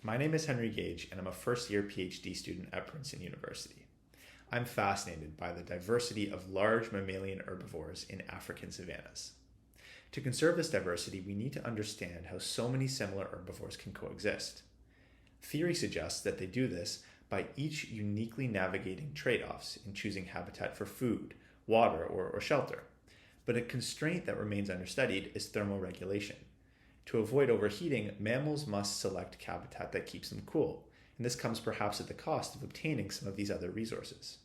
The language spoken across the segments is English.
My name is Henry Gage, and I'm a first-year PhD student at Princeton University. I'm fascinated by the diversity of large mammalian herbivores in African savannas. To conserve this diversity, we need to understand how so many similar herbivores can coexist. Theory suggests that they do this by each uniquely navigating trade-offs in choosing habitat for food, water, or shelter. But a constraint that remains understudied is thermoregulation. To avoid overheating, mammals must select habitat that keeps them cool, and this comes perhaps at the cost of obtaining some of these other resources.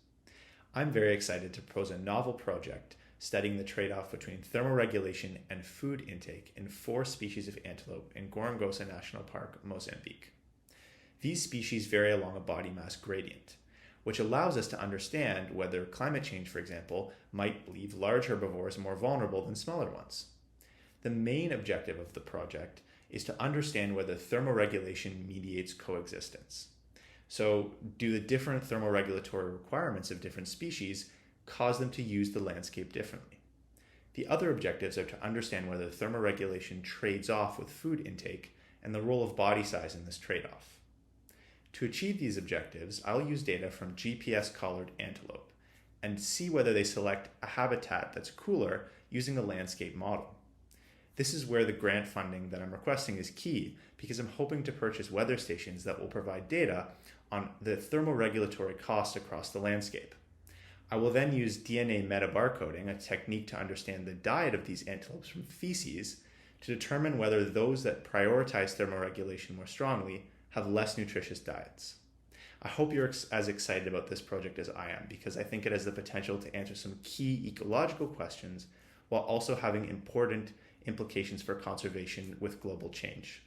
I'm very excited to propose a novel project studying the trade-off between thermoregulation and food intake in 4 species of antelope in Gorongosa National Park, Mozambique. These species vary along a body mass gradient, which allows us to understand whether climate change, for example, might leave large herbivores more vulnerable than smaller ones. The main objective of the project is to understand whether thermoregulation mediates coexistence. So, do the different thermoregulatory requirements of different species cause them to use the landscape differently? The other objectives are to understand whether thermoregulation trades off with food intake and the role of body size in this trade-off. To achieve these objectives, I'll use data from GPS-collared antelope and see whether they select a habitat that's cooler using a landscape model. This is where the grant funding that I'm requesting is key because I'm hoping to purchase weather stations that will provide data on the thermoregulatory cost across the landscape. I will then use DNA metabarcoding, a technique to understand the diet of these antelopes from feces, to determine whether those that prioritize thermoregulation more strongly have less nutritious diets. I hope you're as excited about this project as I am because I think it has the potential to answer some key ecological questions while also having important implications for conservation with global change.